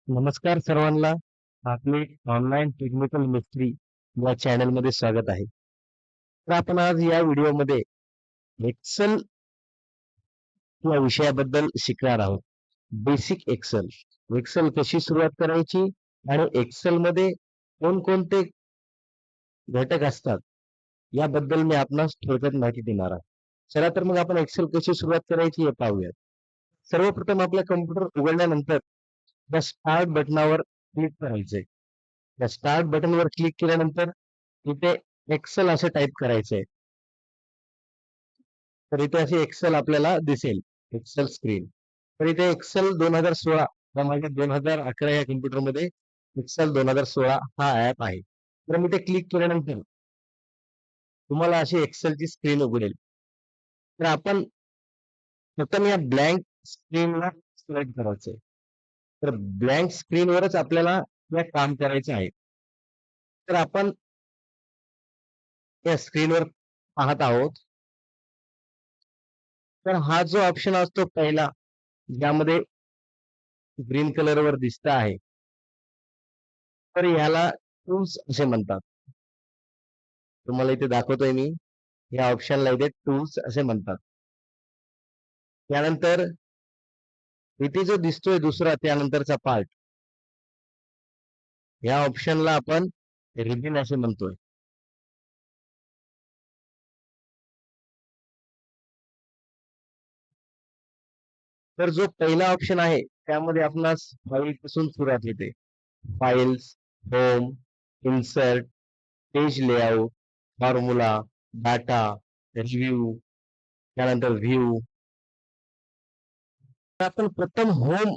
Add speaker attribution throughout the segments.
Speaker 1: नमस्कार सर्वांना. आपले ऑनलाईन टेक्निकल मिस्ट्री या चॅनलमध्ये स्वागत आहे. तर आपण आज या व्हिडिओमध्ये एक्सेल या विषयाबद्दल शिकणार आहोत. Basic Excel. एक्सेल कशी सुरुवात करायची आणि एक्सेल मध्ये कोणकोणते घटक असतात याबद्दल मी आपणास थोडक्यात माहिती देणार आहे. चला तर मग आपण एक्सेल कशी सुरुवात करायची हे पाहूयात. सर्वप्रथम आपला कम्प्युटर उघडल्यानंतर त्या स्टार्ट बटनावर क्लिक करायचंय. त्या स्टार्ट बटनवर क्लिक केल्यानंतर इथे एक्सेल असं टाईप करायचंय. तर इथे असे एक्सेल आपल्याला दिसेल, एक्सेल स्क्रीन. तर इथे एक्सेल 2016 व माझ्या 2011 या कम्प्युटरमध्ये एक्सेल 2016 हा ऍप आहे. तर मी ते क्लिक केल्यानंतर तुम्हाला अशी एक्सेलची स्क्रीन उघडेल. तर आपण प्रथम या ब्लँक स्क्रीनला सिलेक्ट करायचंय. तर ब्लँक स्क्रीनवरच आपल्याला या काम करायचं आहे. तर आपण या स्क्रीनवर पाहत आहोत. तर हा जो ऑप्शन असतो पहिला, ज्यामध्ये ग्रीन कलरवर दिसत आहे, तर ह्याला टूल्स असे म्हणतात. तुम्हाला इथे दाखवतोय मी. या ऑप्शनला इथे टूल्स असे म्हणतात. त्यानंतर इथे जो दिसतोय दुसरा त्यानंतरचा पार्ट, या ऑप्शनला आपण रिबिन असे म्हणतोय. तर जो पहिला ऑप्शन आहे त्यामध्ये आपणास फाईल पासून सुरुवात होते. Files, home, insert, page layout, formula, data, review, त्यानंतर व्ह्यू. आपण प्रथम होम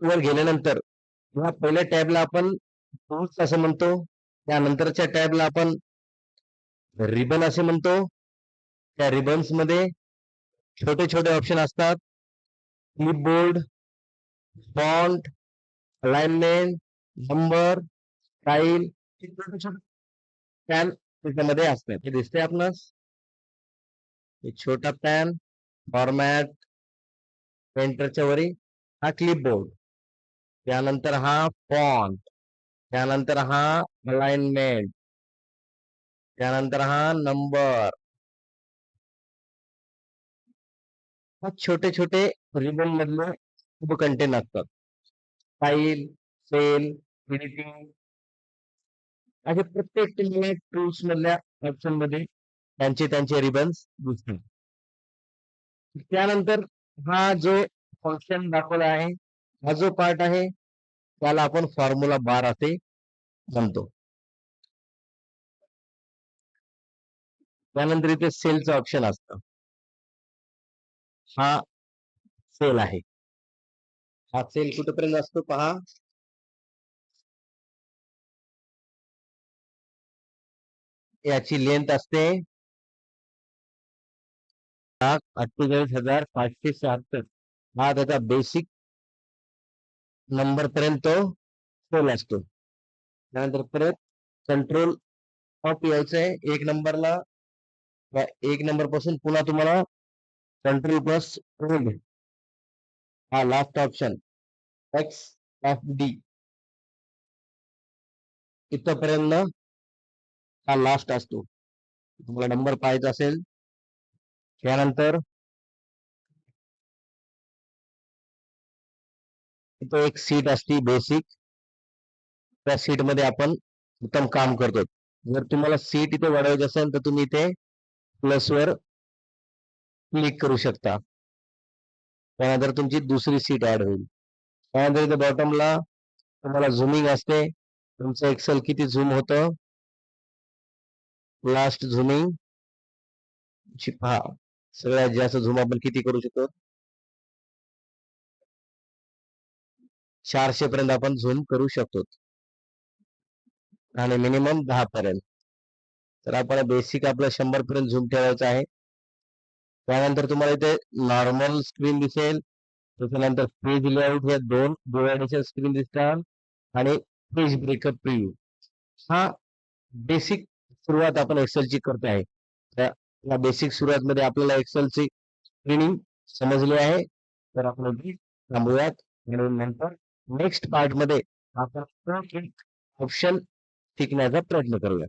Speaker 1: वर गेल्यानंतर या पहिल्या टॅबला आपण टूल्स असं म्हणतो. त्यानंतरच्या टॅबला आपण रिबन असे म्हणतो. त्या रिबन्स मध्ये छोटे छोटे ऑप्शन असतात. Clipboard, font, alignment, number, style, छोटे छोटे पॅन त्याच्यामध्ये असतात. हे दिसते आपणास. एक छोटा पॅन, फॉर्मॅट, पेंटरच्या वरी हा क्लिपबोर्ड, त्यानंतर हा फॉन्ट, त्यानंतर हा अलाइनमेंट, त्यानंतर हा नंबर. हा छोटे छोटे रिबन मधले उप कंटेन असतात. फाईल, सेल, एडिटिंग, असे प्रत्येक तुम्हाला टूल्स मधल्या ऑप्शन मध्ये त्यांचे त्यांचे रिबन्स दिसतील. त्यानंतर हा जो फंक्शन दाखवला आहे, हा जो पार्ट आहे त्याला आपण फॉर्म्युला बार असे म्हणतो. त्यानंतर इथे सेलचं ऑप्शन असतं. हा सेल आहे. हा सेल कुठेपर्यंत असतो पहा. याची लेंथ असते 48,576. हा त्याचा बेसिक नंबर पर्यंत तो सेल असतो. त्यानंतर परत कंट्रोल ऑफ यायचंय एक नंबरला. एक नंबर पासून पुन्हा तुम्हाला कंट्रोल प्लस हा last option x F D इथपर्यंत हा लास्ट असतो. तुम्हाला नंबर पाहायचा असेल त्यानंतर इथं एक सीट असते बेसिक. त्या सीट मध्ये आपण उत्तम काम करतो. जर तुम्हाला सीट इथे वाढवायची असेल तर तुम्ही इथे प्लस वर क्लिक करू शकता. त्यानंतर तुमची दुसरी सीट ऍड होईल. त्यानंतर इथे बॉटमला तुम्हाला झुमिंग असते. तुमचं एक्सेल किती झूम होतं, लास्ट झुमिंग पहा. सगळ्यात जास्त झूम आपण किती करू शकतो, 400 पर्यंत आपण झूम करू शकतो आणि मिनिमम 10 पर्यंत. तर आपल्याला बेसिक आपलं 100 पर्यंत झूम ठेवायचं आहे. त्यानंतर तुम्हाला इथे नॉर्मल स्क्रीन दिसेल. त्याच्यानंतर पेज लेआउट या दोन डिव्हायडेशन स्क्रीन दिसतात आणि पेज ब्रेकअप प्रिव्ह्यू. हा बेसिक सुरुवात आपण एक्सेलची करते आहे. या बेसिक सुरुवात मध्ये आपल्याला एक्सेलची स्क्रीनिंग समजली आहे. तर आपण थांबूयात आणि नंतर नेक्स्ट पार्ट मध्ये आपण एक ऑप्शन शिकण्याचा प्रयत्न करूया.